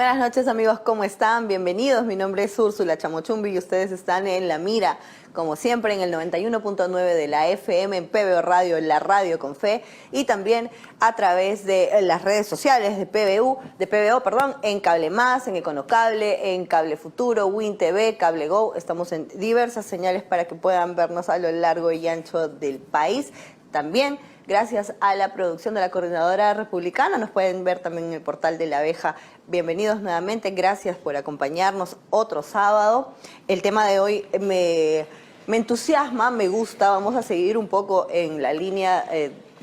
Buenas noches amigos, ¿cómo están? Bienvenidos, mi nombre es Úrsula Chamochumbi y ustedes están en La Mira, como siempre en el 91.9 de la FM, en PBO Radio, la radio con fe, y también a través de las redes sociales de PBO, en Cable Más, en Econocable, en Cable Futuro, Win TV, Cable Go. Estamos en diversas señales para que puedan vernos a lo largo y ancho del país. También, gracias a la producción de la Coordinadora Republicana, nos pueden ver también en el portal de La Abeja. Bienvenidos nuevamente, gracias por acompañarnos otro sábado. El tema de hoy me entusiasma, me gusta. Vamos a seguir un poco en la línea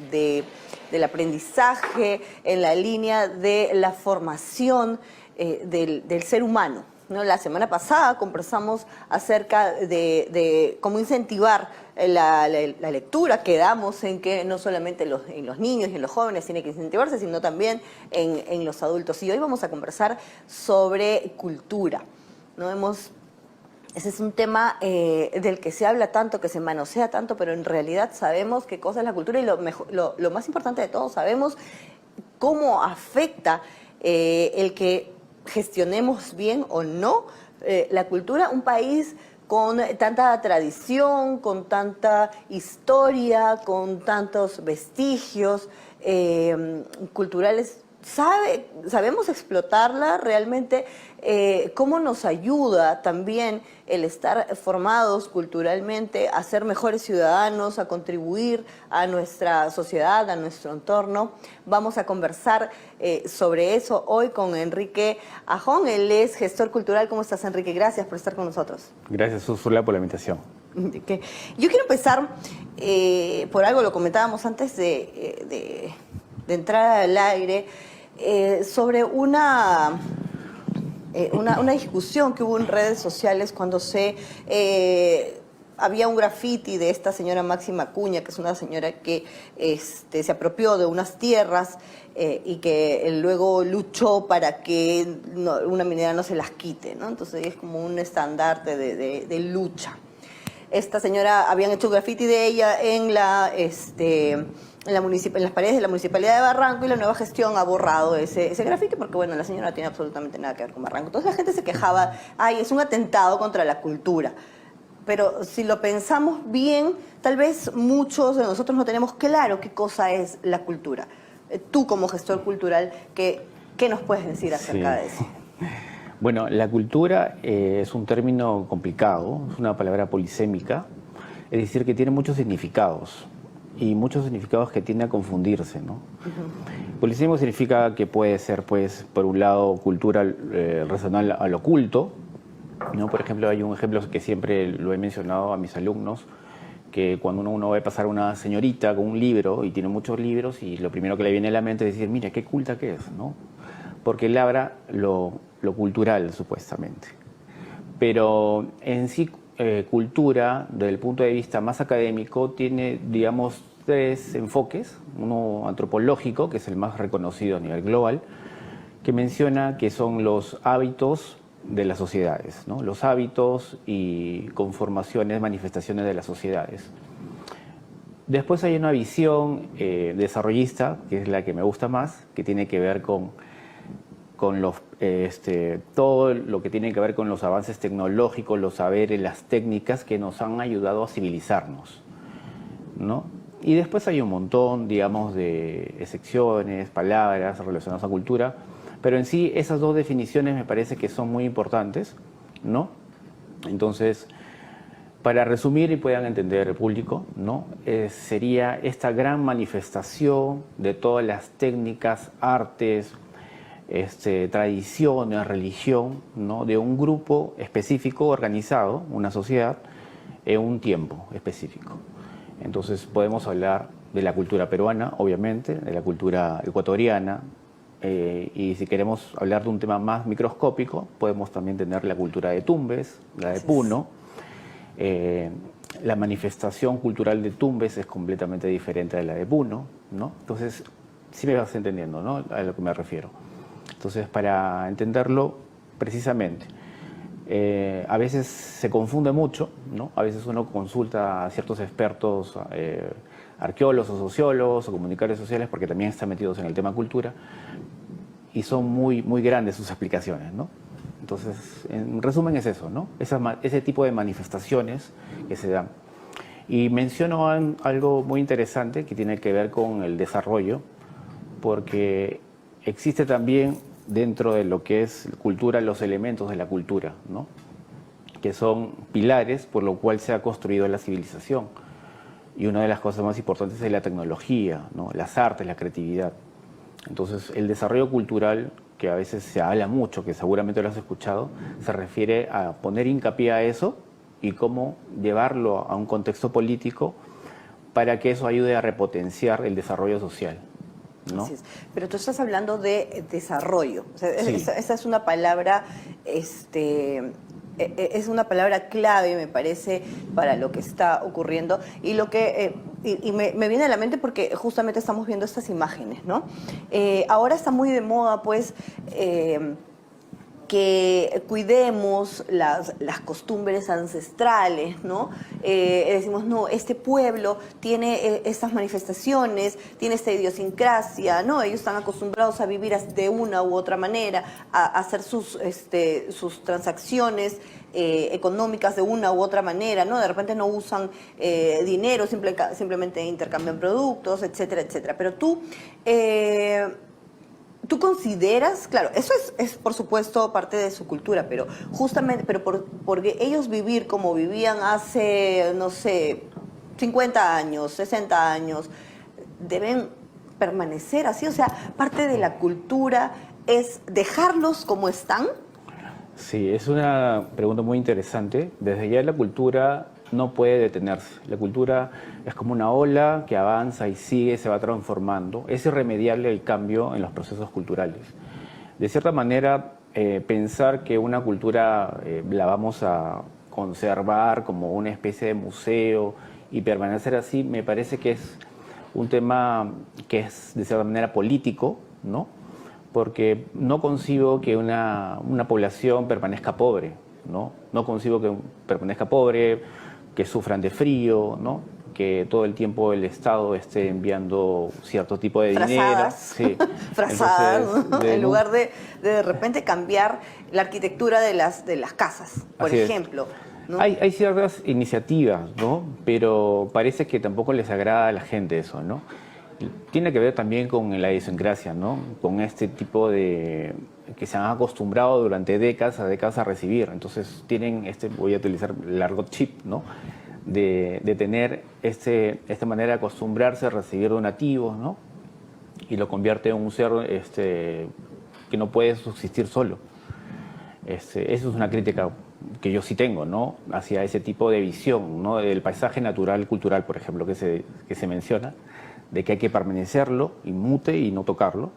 del aprendizaje, en la línea de la formación del ser humano, ¿no? La semana pasada conversamos acerca de cómo incentivar la lectura. Quedamos en que no solamente en los niños y en los jóvenes tiene que incentivarse, sino también en los adultos. Y hoy vamos a conversar sobre cultura, ¿no? Ese es un tema del que se habla tanto, que se manosea tanto, pero en realidad sabemos qué cosa es la cultura y lo más importante de todo, sabemos cómo afecta el que gestionemos bien o no la cultura. Un país con tanta tradición, con tanta historia, con tantos vestigios culturales, sabemos explotarla realmente. Cómo nos ayuda también el estar formados culturalmente a ser mejores ciudadanos, a contribuir a nuestra sociedad, a nuestro entorno. Vamos a conversar sobre eso hoy con Enrique Ajón. Él es gestor cultural. ¿Cómo estás, Enrique? Gracias por estar con nosotros. Gracias, Úrsula, por la invitación. Yo quiero empezar por algo, lo comentábamos antes de entrar al aire, sobre una discusión que hubo en redes sociales cuando había un graffiti de esta señora Máxima Acuña, que es una señora que se apropió de unas tierras y que luego luchó para que una minera no se las quite, ¿no? Entonces es como un estandarte de lucha. Esta señora, habían hecho un graffiti de ella en las paredes de la Municipalidad de Barranco, y la nueva gestión ha borrado ese graffiti porque, bueno, la señora no tiene absolutamente nada que ver con Barranco. Entonces la gente se quejaba, ay, es un atentado contra la cultura. Pero si lo pensamos bien, tal vez muchos de nosotros no tenemos claro qué cosa es la cultura. Tú, como gestor cultural, ¿qué nos puedes decir acerca de eso? Bueno, la cultura es un término complicado, es una palabra polisémica, es decir, que tiene muchos significados. Y muchos significados que tienden a confundirse, ¿no? Polisémico significa que puede ser, pues, por un lado, cultura relacionada al oculto, ¿no? Por ejemplo, hay un ejemplo que siempre lo he mencionado a mis alumnos, que cuando uno ve pasar a una señorita con un libro, y tiene muchos libros, y lo primero que le viene a la mente es decir, mira, qué culta que es, ¿no? Porque labra lo cultural, supuestamente. Pero en sí, cultura, desde el punto de vista más académico, tiene, digamos, tres enfoques. Uno antropológico, que es el más reconocido a nivel global, que menciona que son los hábitos de las sociedades, ¿no? Los hábitos y conformaciones, manifestaciones de las sociedades. Después hay una visión desarrollista, que es la que me gusta más, que tiene que ver con todo lo que tiene que ver con los avances tecnológicos, los saberes, las técnicas que nos han ayudado a civilizarnos, ¿no? Y después hay un montón, digamos, de excepciones, palabras relacionadas a cultura, pero en sí esas dos definiciones me parece que son muy importantes, ¿no? Entonces, para resumir y puedan entender el público, ¿no? Sería esta gran manifestación de todas las técnicas, artes, tradiciones, religión, ¿no? De un grupo específico organizado, una sociedad, en un tiempo específico. Entonces podemos hablar de la cultura peruana, obviamente, de la cultura ecuatoriana, y si queremos hablar de un tema más microscópico, podemos también tener la cultura de Tumbes, la de Puno. La manifestación cultural de Tumbes es completamente diferente de la de Puno, ¿no? Entonces, sí me vas entendiendo, ¿no? A lo que me refiero. Entonces, para entenderlo precisamente, a veces se confunde mucho, ¿no? A veces uno consulta a ciertos expertos, arqueólogos o sociólogos o comunicadores sociales, porque también están metidos en el tema cultura, y son muy, muy grandes sus explicaciones, ¿no? Entonces, en resumen es eso, ¿no? Ese tipo de manifestaciones que se dan. Y menciono algo muy interesante que tiene que ver con el desarrollo, porque existe también dentro de lo que es cultura los elementos de la cultura, ¿no? Que son pilares por lo cual se ha construido la civilización. Y una de las cosas más importantes es la tecnología, ¿no? Las artes, la creatividad. Entonces, el desarrollo cultural, que a veces se habla mucho, que seguramente lo has escuchado, se refiere a poner hincapié a eso y cómo llevarlo a un contexto político para que eso ayude a repotenciar el desarrollo social, ¿no? Así es. Pero tú estás hablando de desarrollo. O sea, Sí. esa es una palabra, es una palabra clave, me parece, para lo que está ocurriendo. Y lo que me viene a la mente porque justamente estamos viendo estas imágenes, ¿no? Ahora está muy de moda, pues, que cuidemos las costumbres ancestrales, ¿no? Decimos, no, este pueblo tiene estas manifestaciones, tiene esta idiosincrasia, ¿no? Ellos están acostumbrados a vivir de una u otra manera, a hacer sus transacciones económicas de una u otra manera, ¿no? De repente no usan dinero, simplemente intercambian productos, etcétera, etcétera. Pero ¿tú consideras, claro, eso es por supuesto parte de su cultura, pero justamente, porque ellos vivir como vivían hace, no sé, 50 años, 60 años, deben permanecer así? O sea, parte de la cultura es dejarlos como están. Sí, es una pregunta muy interesante. Desde ya la cultura no puede detenerse. La cultura es como una ola que avanza y sigue, se va transformando. Es irremediable el cambio en los procesos culturales. De cierta manera, pensar que una cultura la vamos a conservar como una especie de museo y permanecer así, me parece que es un tema que es de cierta manera político, ¿no? Porque no concibo que una población permanezca pobre, ¿no? No concibo que permanezca pobre, que sufran de frío, ¿no? Que todo el tiempo el Estado esté enviando cierto tipo de dinero. Sí. Frazadas, Entonces, ¿no? En lugar de repente cambiar la arquitectura de las casas, por ejemplo. ¿No? Hay ciertas iniciativas, ¿no? Pero parece que tampoco les agrada a la gente eso, ¿no? Tiene que ver también con la idiosincrasia, ¿no? Con este tipo de que se han acostumbrado durante décadas a recibir. Entonces tienen voy a utilizar el argot chip, ¿no? De tener esta manera de acostumbrarse a recibir donativos, ¿no? Y lo convierte en un ser que no puede subsistir solo. Eso es una crítica que yo sí tengo, ¿no? Hacia ese tipo de visión, ¿no? Del paisaje natural, cultural, por ejemplo, que se menciona, de que hay que permanecerlo, inmute y no tocarlo.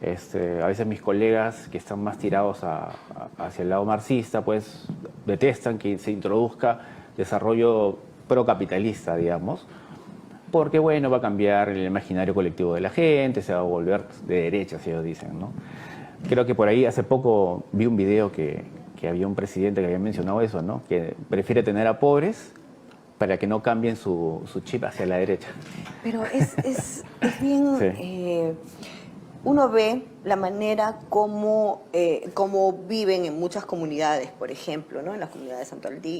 A veces mis colegas que están más tirados hacia el lado marxista, pues detestan que se introduzca desarrollo procapitalista, digamos, porque, bueno, va a cambiar el imaginario colectivo de la gente, se va a volver de derecha, si ellos dicen, ¿no? Creo que por ahí hace poco vi un video que había un presidente que había mencionado eso, ¿no? Que prefiere tener a pobres para que no cambien su chip hacia la derecha. Pero es bien... Sí. Uno ve la manera como viven en muchas comunidades, por ejemplo, ¿no? En las comunidades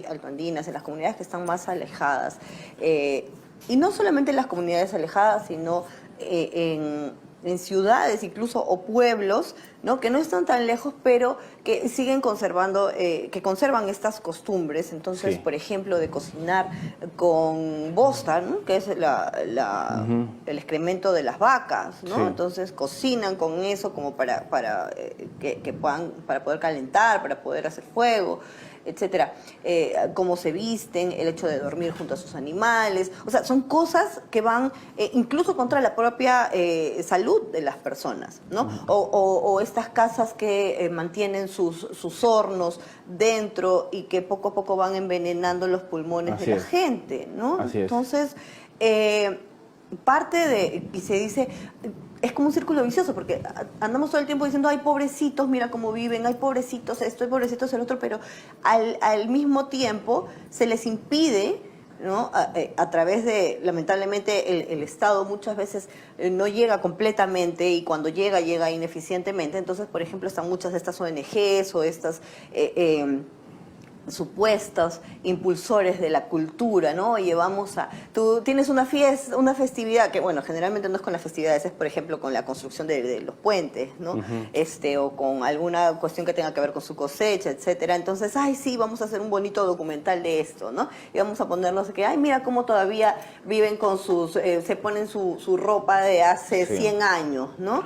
altoandinas, en las comunidades que están más alejadas. Y no solamente en las comunidades alejadas, sino en ciudades incluso o pueblos, ¿no? Que no están tan lejos, pero que siguen conservando, que conservan estas costumbres. Entonces, Sí. por ejemplo, de cocinar con bosta, ¿no? Que es el excremento de las vacas, ¿no? Sí. Entonces cocinan con eso como para que puedan, para poder calentar, para poder hacer fuego, etcétera. Cómo se visten, el hecho de dormir junto a sus animales. O sea, son cosas que van incluso contra la propia salud de las personas, ¿no? O estas casas que mantienen sus hornos dentro y que poco a poco van envenenando los pulmones Así de la es. gente, ¿no? Así es. Entonces, y se dice, es como un círculo vicioso, porque andamos todo el tiempo diciendo, ay, pobrecitos, mira cómo viven, ay, pobrecitos esto, ay, pobrecitos el otro, pero al mismo tiempo se les impide ¿no? A través de, lamentablemente, el Estado muchas veces no llega completamente y cuando llega ineficientemente. Entonces, por ejemplo, están muchas de estas ONGs o estas supuestos impulsores de la cultura, ¿no? Llevamos a... Tú tienes una fiesta, una festividad, que bueno, generalmente no es con las festividades, es por ejemplo con la construcción de los puentes, ¿no? O con alguna cuestión que tenga que ver con su cosecha, etcétera. Entonces, ay, sí, vamos a hacer un bonito documental de esto, ¿no? Y vamos a ponernos que, ay, mira cómo todavía viven con sus... se ponen su ropa de hace 100 años, ¿no?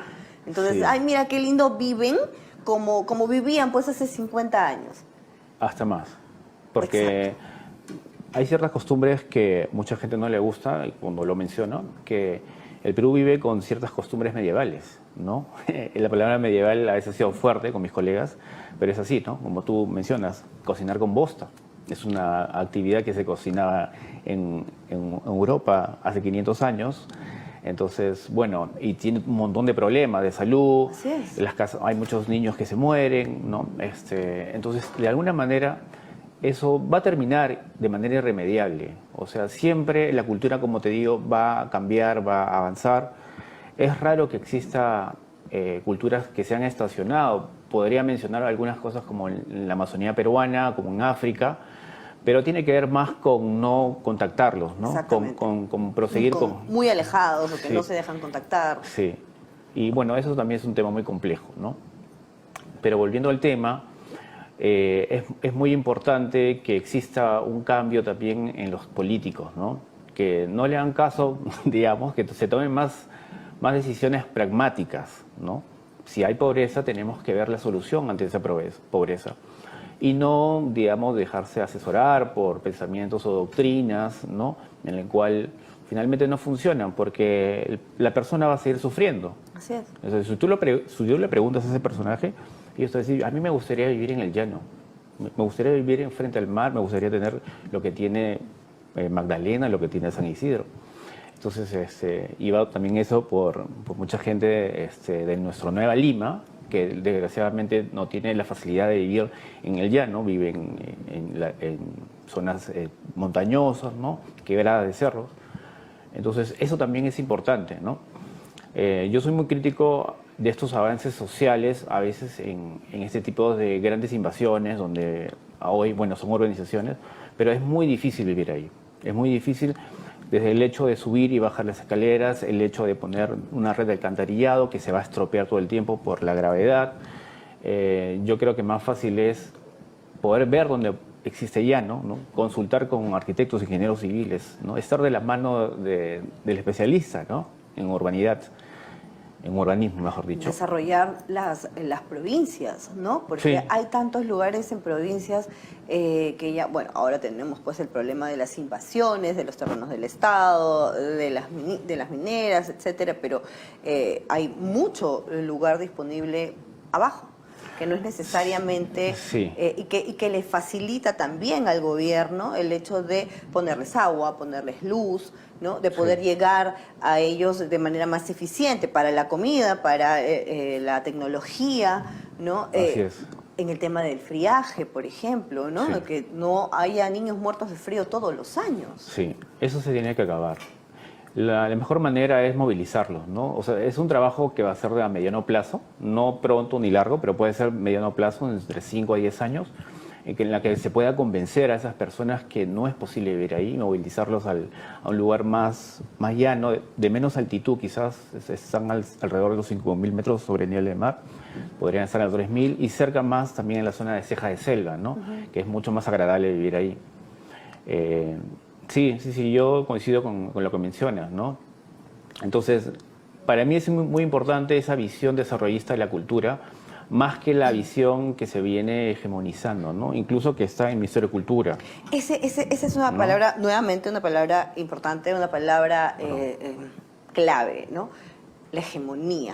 Entonces, ay, mira qué lindo viven como vivían pues hace 50 años. Hasta más, porque hay ciertas costumbres que mucha gente no le gusta, y cuando lo menciono, que el Perú vive con ciertas costumbres medievales, ¿no? La palabra medieval a veces ha sido fuerte con mis colegas, pero es así, ¿no? Como tú mencionas, cocinar con bosta. Es una actividad que se cocinaba en Europa hace 500 años. Entonces, bueno, y tiene un montón de problemas de salud. Así es. En las casas hay muchos niños que se mueren, ¿no? Entonces, de alguna manera, eso va a terminar de manera irremediable. O sea, siempre la cultura, como te digo, va a cambiar, va a avanzar. Es raro que exista culturas que se han estacionado. Podría mencionar algunas cosas como en la Amazonía peruana, como en África, pero tiene que ver más con no contactarlos, ¿no? Con proseguir con... Muy alejados o que no se dejan contactar. Sí. Y bueno, eso también es un tema muy complejo, ¿no? Pero volviendo al tema, es muy importante que exista un cambio también en los políticos, ¿no? Que no le hagan caso, digamos, que se tomen más decisiones pragmáticas, ¿no? Si hay pobreza, tenemos que ver la solución ante esa pobreza. Y no, digamos, dejarse asesorar por pensamientos o doctrinas, ¿no? En el cual finalmente no funcionan, porque la persona va a seguir sufriendo. Así es. Entonces, si tú le preguntas a ese personaje, ellos te dicen, a mí me gustaría vivir en el llano, me gustaría vivir frente al mar, me gustaría tener lo que tiene Magdalena, lo que tiene San Isidro. Entonces, iba también eso por mucha gente de nuestra Nueva Lima, que desgraciadamente no tiene la facilidad de vivir en el llano, vive en zonas montañosas, ¿no? Quebradas de cerros. Entonces, eso también es importante, ¿no? Yo soy muy crítico de estos avances sociales, a veces en este tipo de grandes invasiones, donde hoy, bueno, son urbanizaciones, pero es muy difícil vivir ahí. Es muy difícil desde el hecho de subir y bajar las escaleras, el hecho de poner una red de alcantarillado que se va a estropear todo el tiempo por la gravedad. Yo creo que más fácil es poder ver dónde existe llano, ¿no? Consultar con arquitectos, ingenieros civiles, ¿no? Estar de la mano del especialista, ¿no? En urbanidad, en urbanismo, mejor dicho. Desarrollar las provincias, ¿no? Porque Sí. hay tantos lugares en provincias que ya, bueno, ahora tenemos pues el problema de las invasiones, de los terrenos del Estado, de las mineras, etcétera, pero hay mucho lugar disponible abajo, que no es necesariamente, Sí. y que le facilita también al gobierno el hecho de ponerles agua, ponerles luz, ¿no? De poder llegar a ellos de manera más eficiente para la comida, para la tecnología, ¿no? Así es. En el tema del friaje, por ejemplo, ¿no? Sí. Que no haya niños muertos de frío todos los años. Sí, eso se tiene que acabar. La mejor manera es movilizarlos, ¿no? O sea, es un trabajo que va a ser de a mediano plazo, no pronto ni largo, pero puede ser mediano plazo, entre 5 a 10 años, en la que se pueda convencer a esas personas que no es posible vivir ahí, movilizarlos a un lugar más llano, de menos altitud quizás, están alrededor de los 5.000 metros sobre el nivel del mar, podrían estar a 3.000, y cerca más también en la zona de ceja de selva, ¿no? Que es mucho más agradable vivir ahí. Sí, yo coincido con lo que mencionas, ¿no? Entonces, para mí es muy importante esa visión desarrollista de la cultura, más que la visión que se viene hegemonizando, ¿no? Incluso que está en el Ministerio de Cultura. Esa es una palabra, nuevamente una palabra importante, una palabra clave, ¿no? La hegemonía,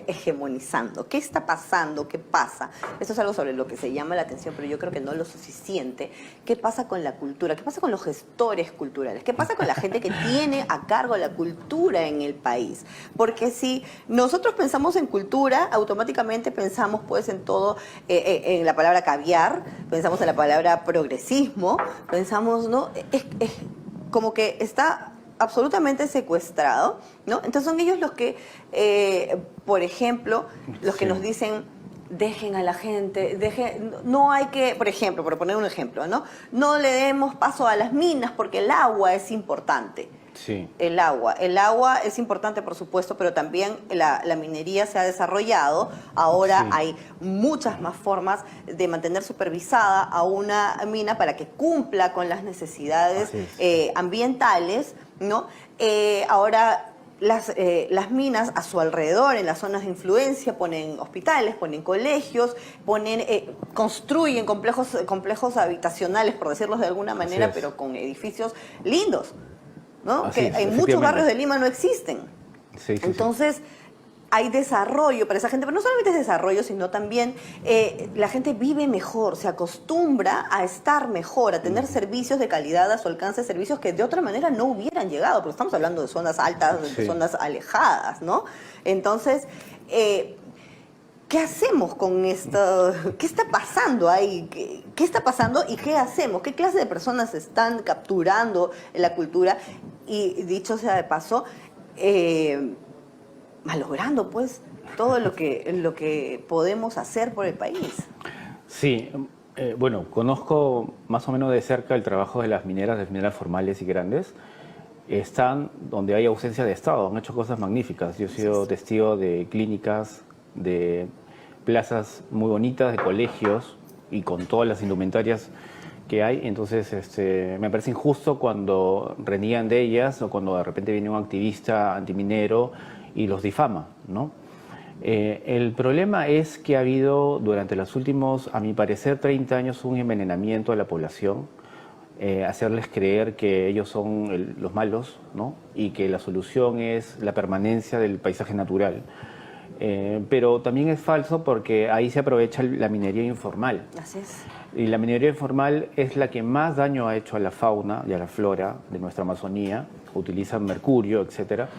hegemonizando. ¿Qué está pasando? ¿Qué pasa? Esto es algo sobre lo que se llama la atención, pero yo creo que no lo suficiente. ¿Qué pasa con la cultura? ¿Qué pasa con los gestores culturales? ¿Qué pasa con la gente que tiene a cargo la cultura en el país? Porque si nosotros pensamos en cultura, automáticamente pensamos pues en todo, en la palabra caviar, pensamos en la palabra progresismo, pensamos, ¿no? como que está absolutamente secuestrado, ¿no? Entonces son ellos los que, por ejemplo, los que Sí. nos dicen, dejen a la gente, no hay que, por ejemplo, por poner un ejemplo, ¿no? No le demos paso a las minas porque el agua es importante. Sí, El agua es importante, por supuesto, pero también la minería se ha desarrollado. Ahora sí, hay muchas más formas de mantener supervisada a una mina para que cumpla con las necesidades así es. ambientales, ¿no? Ahora las minas a su alrededor, en las zonas de influencia, ponen hospitales, ponen colegios, construyen complejos habitacionales, por decirlo de alguna Así manera, es. pero con edificios lindos, ¿no? Así Que es, en muchos efectivamente. barrios de Lima no existen. Sí, sí, sí. Entonces, hay desarrollo para esa gente, pero no solamente es desarrollo, sino también la gente vive mejor, se acostumbra a estar mejor, a tener servicios de calidad a su alcance, servicios que de otra manera no hubieran llegado, porque estamos hablando de zonas altas, de Sí. zonas alejadas, ¿no? Entonces, ¿qué hacemos con esto? ¿Qué está pasando ahí? ¿Qué está pasando y qué hacemos? ¿Qué clase de personas están capturando la cultura? Y dicho sea de paso, malogrando pues todo lo que podemos hacer por el país. Sí, bueno, conozco más o menos de cerca el trabajo de las mineras formales y grandes. Están donde hay ausencia de Estado, han hecho cosas magníficas. Yo he sido testigo de clínicas, de plazas muy bonitas, de colegios y con todas las indumentarias que hay. Entonces, me parece injusto cuando reniegan de ellas o cuando de repente viene un activista antiminero y los difama, ¿no? El problema es que ha habido durante los últimos, a mi parecer, 30 años un envenenamiento de la población, hacerles creer que ellos son los malos, ¿no? Y que la solución es la permanencia del paisaje natural. Pero también es falso porque ahí se aprovecha la minería informal. Así es. Y la minería informal es la que más daño ha hecho a la fauna y a la flora de nuestra Amazonía. Utilizan mercurio, etcétera.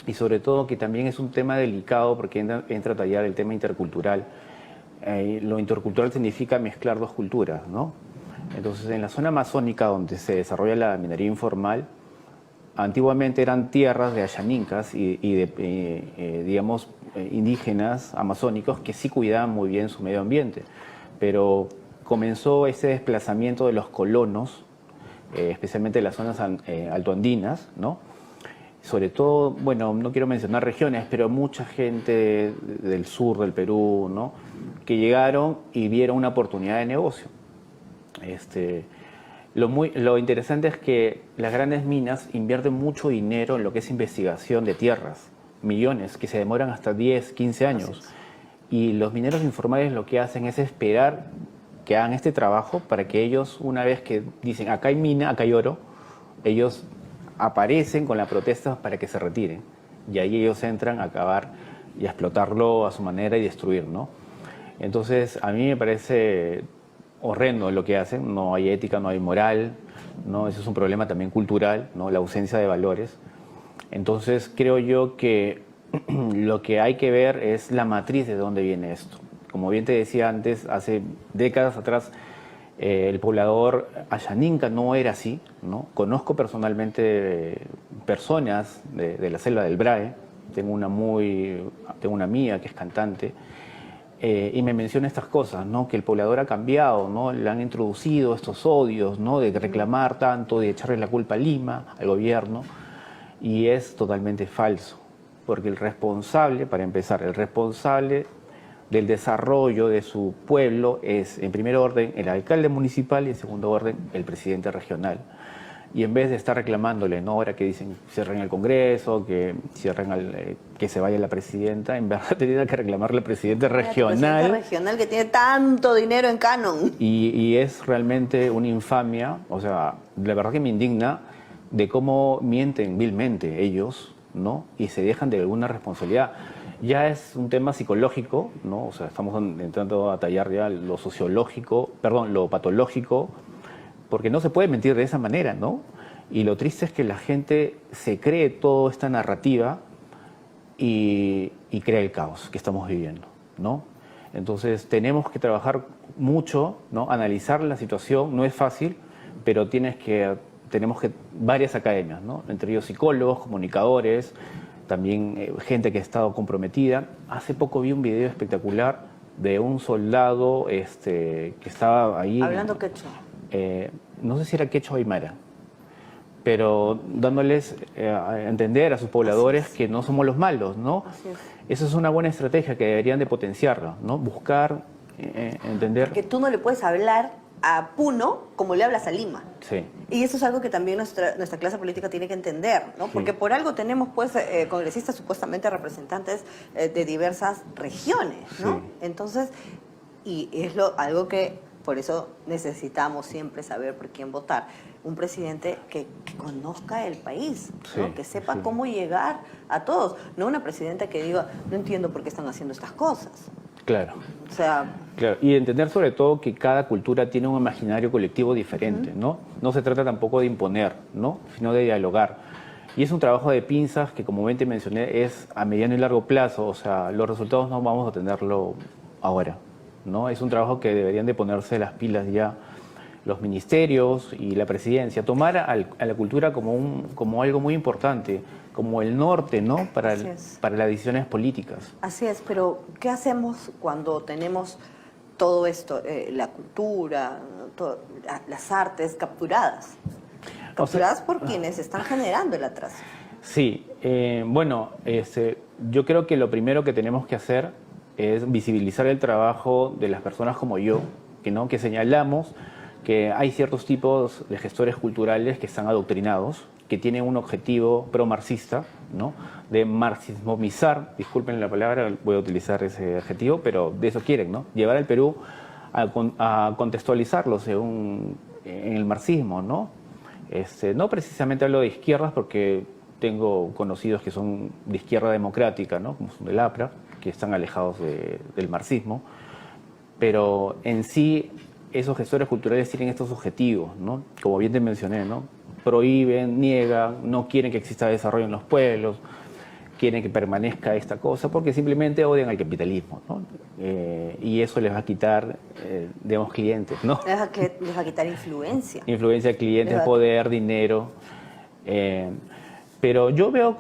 Y sobre todo que también es un tema delicado porque entra a tallar el tema intercultural. Lo intercultural significa mezclar dos culturas, ¿no? Entonces, en la zona amazónica donde se desarrolla la minería informal, antiguamente eran tierras de ayanincas y de, digamos, indígenas amazónicos que sí cuidaban muy bien su medio ambiente. Pero comenzó ese desplazamiento de los colonos, especialmente de las zonas altoandinas, ¿no? Sobre todo, bueno, no quiero mencionar regiones, pero mucha gente del sur del Perú, ¿no? Que llegaron y vieron una oportunidad de negocio. Lo interesante es que las grandes minas invierten mucho dinero en lo que es investigación de tierras, millones, que se demoran hasta 10, 15 años. Y los mineros informales lo que hacen es esperar que hagan este trabajo para que ellos, una vez que dicen acá hay mina, acá hay oro, ellos aparecen con la protesta para que se retiren. Y ahí ellos entran a acabar y a explotarlo a su manera y destruir, ¿no? Entonces, a mí me parece horrendo lo que hacen, no hay ética, no hay moral, ¿no? Eso es un problema también cultural, ¿no? La ausencia de valores. Entonces, creo yo que lo que hay que ver es la matriz de dónde viene esto. Como bien te decía antes, hace décadas atrás, el poblador ayaninca no era así, ¿no? Conozco personalmente personas de la selva del Brae, tengo una amiga que es cantante, y me menciona estas cosas, ¿no? Que el poblador ha cambiado, ¿no? Le han introducido estos odios, ¿no? De reclamar tanto, de echarle la culpa a Lima, al gobierno, y es totalmente falso, porque el responsable, para empezar, el responsable del desarrollo de su pueblo es, en primer orden, el alcalde municipal y en segundo orden, el presidente regional. Y en vez de estar reclamándole, ¿no? Ahora que dicen cierren el Congreso, que cierren que se vaya la presidenta, en verdad tendría que reclamarle al presidente regional. El presidente regional que tiene tanto dinero en canon. Y es realmente una infamia, o sea, la verdad que me indigna de cómo mienten vilmente ellos, ¿no? Y se dejan de alguna responsabilidad. Ya es un tema psicológico, ¿no? O sea, estamos entrando a tallar ya lo sociológico, perdón, lo patológico, porque no se puede mentir de esa manera, ¿no? Y lo triste es que la gente se cree toda esta narrativa y crea el caos que estamos viviendo, ¿no? Entonces tenemos que trabajar mucho, ¿no? Analizar la situación, no es fácil, pero tienes que tenemos varias academias, ¿no? Entre ellos psicólogos, comunicadores, también gente que ha estado comprometida. Hace poco vi un video espectacular de un soldado que estaba ahí. Hablando quechua. No sé si era quechua o aymara, pero dándoles a entender a sus pobladores que no somos los malos, ¿no? Así es. Esa es una buena estrategia que deberían de potenciarla, ¿no? Buscar, entender. Que tú no le puedes hablar a Puno como le hablas a Lima. Sí. Y eso es algo que también nuestra clase política tiene que entender, ¿no? Sí. Porque por algo tenemos, pues, congresistas supuestamente representantes de diversas regiones, ¿no? Sí. Entonces, y es algo que por eso necesitamos siempre saber por quién votar. Un presidente que conozca el país, ¿no? Sí, Que sepa sí. cómo llegar a todos. No una presidenta que diga, no entiendo por qué están haciendo estas cosas. Claro. O sea, Claro, y entender sobre todo que cada cultura tiene un imaginario colectivo diferente, ¿no? No se trata tampoco de imponer, ¿no? Sino de dialogar. Y es un trabajo de pinzas que, como bien te mencioné, es a mediano y largo plazo. O sea, los resultados no vamos a tenerlo ahora, ¿no? Es un trabajo que deberían de ponerse las pilas ya los ministerios y la presidencia, tomar a la cultura como algo muy importante, como el norte, ¿no? Para las decisiones políticas. así es, pero ¿qué hacemos cuando tenemos todo esto, la cultura, las artes capturadas? Capturadas por quienes están generando el atraso. Sí, bueno, yo creo que lo primero que tenemos que hacer es visibilizar el trabajo de las personas como yo, que señalamos que hay ciertos tipos de gestores culturales que están adoctrinados, que tienen un objetivo pro-marxista, ¿no? De marxismomizar, disculpen la palabra, voy a utilizar ese adjetivo, pero de eso quieren, ¿no? Llevar al Perú a contextualizarlo en el marxismo, ¿no? No precisamente hablo de izquierdas porque tengo conocidos que son de izquierda democrática, ¿no? Como son del APRA, que están alejados del marxismo, pero en sí esos gestores culturales tienen estos objetivos, ¿no? Como bien te mencioné, ¿no? Prohíben, niegan, no quieren que exista desarrollo en los pueblos, quieren que permanezca esta cosa porque simplemente odian al capitalismo, ¿no? Y eso les va a quitar, digamos, clientes, ¿no? Les va a quitar influencia. Influencia, clientes, poder, dinero. Pero yo veo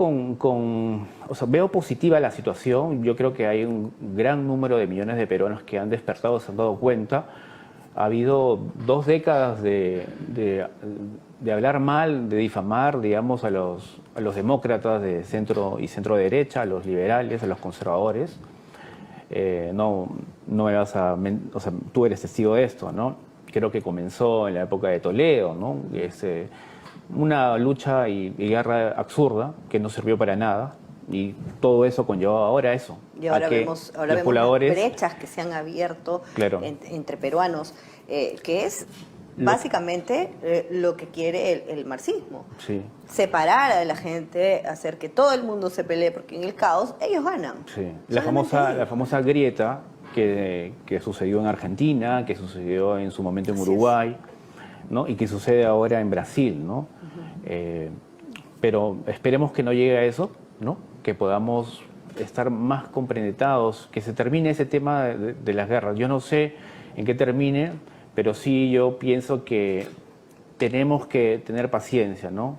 veo positiva la situación. Yo creo que hay un gran número de millones de peruanos que han despertado, se han dado cuenta. Ha habido 2 décadas de hablar mal, de difamar, digamos, a los demócratas de centro y centro derecha, a los liberales, a los conservadores. No me vas a... O sea, tú eres testigo de esto, ¿no? Creo que comenzó en la época de Toledo, ¿no? Una lucha y guerra absurda que no sirvió para nada. Y todo eso conllevó ahora eso. Y ahora vemos las brechas que se han abierto, claro, entre peruanos, que es básicamente lo que quiere el marxismo. Sí. Separar a la gente, hacer que todo el mundo se pelee, porque en el caos ellos ganan. Sí. La famosa grieta que sucedió en Argentina, que sucedió en su momento en Uruguay, ¿no? Y que sucede ahora en Brasil, ¿no? Pero esperemos que no llegue a eso, ¿no? Que podamos estar más compenetrados, que se termine ese tema de las guerras. Yo no sé en qué termine, pero sí yo pienso que tenemos que tener paciencia, ¿no?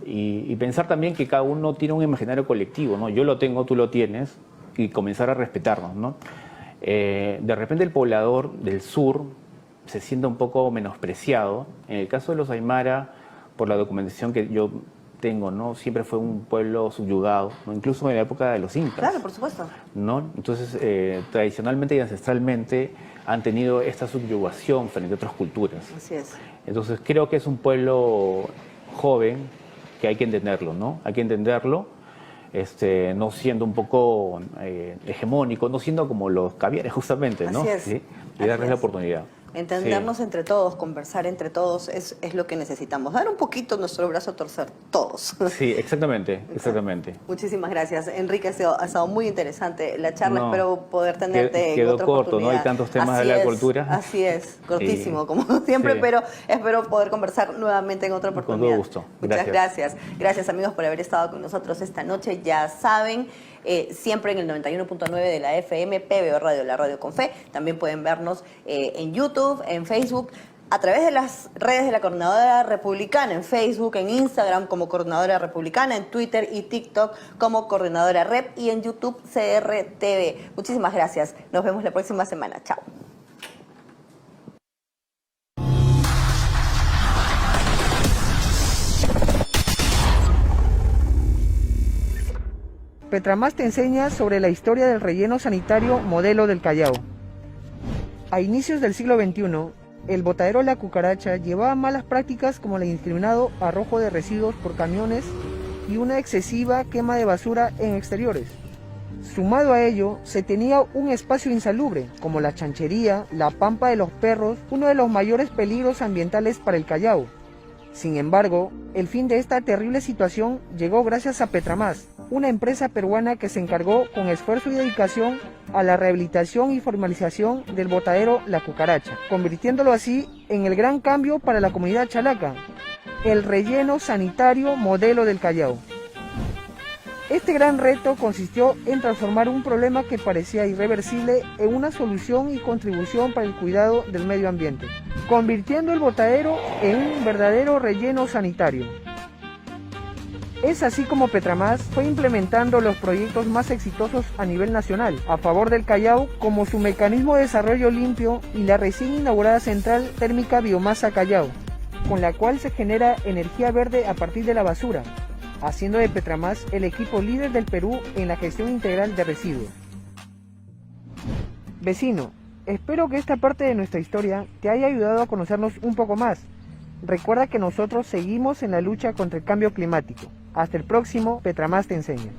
Y pensar también que cada uno tiene un imaginario colectivo, ¿no? Yo lo tengo, tú lo tienes, y comenzar a respetarnos, ¿no? De repente el poblador del sur se siente un poco menospreciado. En el caso de los Aymara, por la documentación que yo tengo, ¿no? Siempre fue un pueblo subyugado, ¿no? Incluso en la época de los incas. Claro, por supuesto. ¿No? Entonces, tradicionalmente y ancestralmente han tenido esta subyugación frente a otras culturas. Así es. Entonces, creo que es un pueblo joven que hay que entenderlo, ¿no? Hay que entenderlo, no siendo un poco hegemónico, no siendo como los caviares, justamente, ¿no? Así es. ¿Sí? Y darles la oportunidad. Entendernos entre todos, conversar entre todos, es lo que necesitamos. Dar un poquito nuestro brazo a torcer, todos. Sí, exactamente. Muchísimas gracias. Enrique, ha estado muy interesante la charla. Espero poder tenerte quedó en otra corto, oportunidad. ¿no? Hay tantos temas de la cultura. Así es, cortísimo, como siempre, pero espero poder conversar nuevamente en otra oportunidad. Con todo gusto. Muchas gracias. Gracias, amigos, por haber estado con nosotros esta noche. Ya saben, siempre en el 91.9 de la FM, PBO Radio, la radio con fe. También pueden vernos en YouTube, en Facebook. a través de las redes de la Coordinadora Republicana, en Facebook, en Instagram como Coordinadora Republicana, en Twitter y TikTok como Coordinadora Rep y en YouTube CRTV. Muchísimas gracias. Nos vemos la próxima semana. Chao. Petramás te enseña sobre la historia del relleno sanitario modelo del Callao. A inicios del siglo XXI, el botadero La Cucaracha llevaba malas prácticas como el indiscriminado arrojo de residuos por camiones y una excesiva quema de basura en exteriores. Sumado a ello, se tenía un espacio insalubre, como la chanchería, la pampa de los perros, uno de los mayores peligros ambientales para el Callao. Sin embargo, el fin de esta terrible situación llegó gracias a Petramás, una empresa peruana que se encargó con esfuerzo y dedicación a la rehabilitación y formalización del botadero La Cucaracha, convirtiéndolo así en el gran cambio para la comunidad chalaca, el relleno sanitario modelo del Callao. Este gran reto consistió en transformar un problema que parecía irreversible en una solución y contribución para el cuidado del medio ambiente, convirtiendo el botadero en un verdadero relleno sanitario. Es así como Petramás fue implementando los proyectos más exitosos a nivel nacional a favor del Callao, como su mecanismo de desarrollo limpio y la recién inaugurada central térmica Biomasa Callao, con la cual se genera energía verde a partir de la basura, haciendo de Petramás el equipo líder del Perú en la gestión integral de residuos. Vecino, espero que esta parte de nuestra historia te haya ayudado a conocernos un poco más. Recuerda que nosotros seguimos en la lucha contra el cambio climático. Hasta el próximo Petramás te enseña.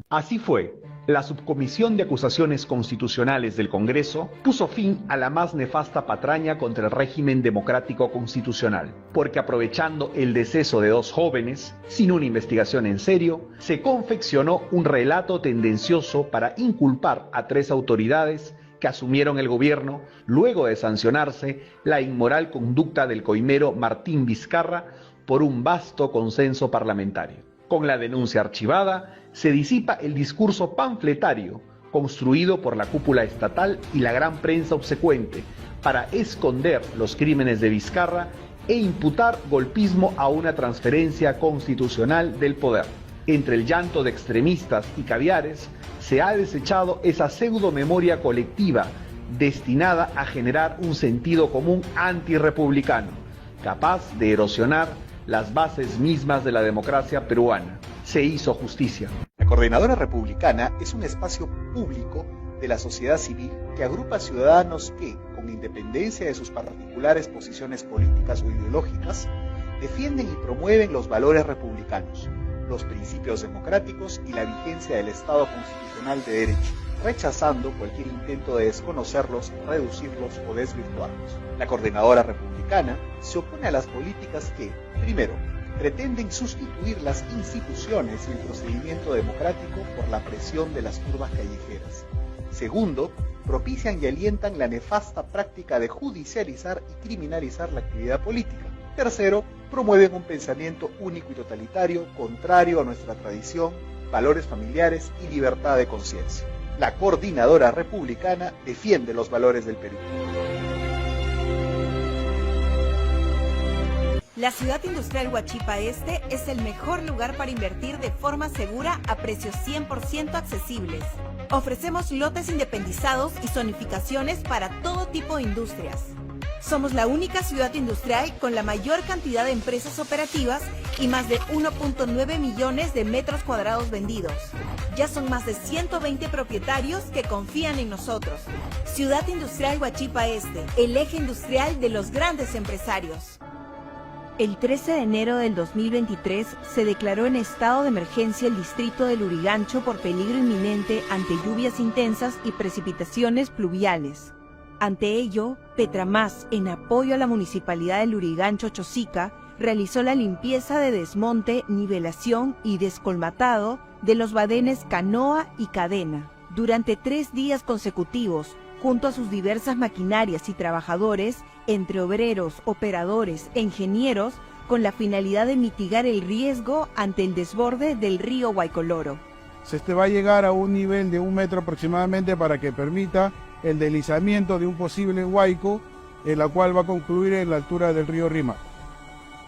Así fue. La Subcomisión de Acusaciones Constitucionales del Congreso puso fin a la más nefasta patraña contra el régimen democrático constitucional, porque aprovechando el deceso de dos jóvenes, sin una investigación en serio, se confeccionó un relato tendencioso para inculpar a tres autoridades que asumieron el gobierno luego de sancionarse la inmoral conducta del coimero Martín Vizcarra por un vasto consenso parlamentario. Con la denuncia archivada, se disipa el discurso panfletario construido por la cúpula estatal y la gran prensa obsecuente para esconder los crímenes de Vizcarra e imputar golpismo a una transferencia constitucional del poder. Entre el llanto de extremistas y caviares, se ha desechado esa pseudo-memoria colectiva destinada a generar un sentido común antirrepublicano, capaz de erosionar las bases mismas de la democracia peruana. Se hizo justicia. La Coordinadora Republicana es un espacio público de la sociedad civil que agrupa ciudadanos que, con independencia de sus particulares posiciones políticas o ideológicas, defienden y promueven los valores republicanos, los principios democráticos y la vigencia del Estado constitucional de derecho, rechazando cualquier intento de desconocerlos, reducirlos o desvirtuarlos. La Coordinadora Republicana se opone a las políticas que, primero, pretenden sustituir las instituciones y el procedimiento democrático por la presión de las turbas callejeras. Segundo, propician y alientan la nefasta práctica de judicializar y criminalizar la actividad política. Tercero, promueven un pensamiento único y totalitario, contrario a nuestra tradición, valores familiares y libertad de conciencia. La Coordinadora Republicana defiende los valores del Perú. La Ciudad Industrial Huachipa Este es el mejor lugar para invertir de forma segura a precios 100% accesibles. Ofrecemos lotes independizados y zonificaciones para todo tipo de industrias. Somos la única ciudad industrial con la mayor cantidad de empresas operativas y más de 1.9 millones de metros cuadrados vendidos. Ya son más de 120 propietarios que confían en nosotros. Ciudad Industrial Huachipa Este, el eje industrial de los grandes empresarios. El 13 de enero del 2023 se declaró en estado de emergencia el distrito de Lurigancho por peligro inminente ante lluvias intensas y precipitaciones pluviales. Ante ello, Petramás, en apoyo a la Municipalidad de Lurigancho Chosica, realizó la limpieza de desmonte, nivelación y descolmatado de los badenes Canoa y Cadena. Durante 3 días consecutivos, junto a sus diversas maquinarias y trabajadores, entre obreros, operadores e ingenieros, con la finalidad de mitigar el riesgo ante el desborde del río Huaycoloro. Este va a llegar a un nivel de 1 metro aproximadamente para que permita el deslizamiento de un posible huaico la cual va a concluir en la altura del río Rímac.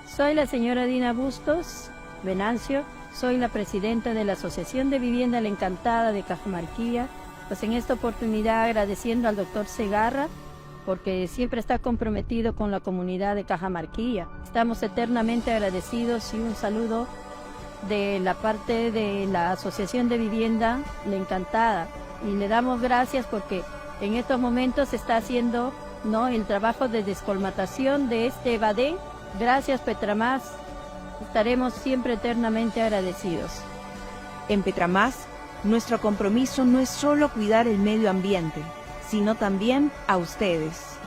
Soy la señora Dina Bustos Venancio, soy la presidenta de la Asociación de Vivienda La Encantada de Cajamarquilla. Pues en esta oportunidad agradeciendo al doctor Segarra, porque siempre está comprometido con la comunidad de Cajamarquilla. Estamos eternamente agradecidos y un saludo de la parte de la Asociación de Vivienda La Encantada. Y le damos gracias porque en estos momentos se está haciendo el trabajo de descolmatación de este badén. Gracias, Petramás. Estaremos siempre eternamente agradecidos. En Petramás, nuestro compromiso no es solo cuidar el medio ambiente, sino también a ustedes.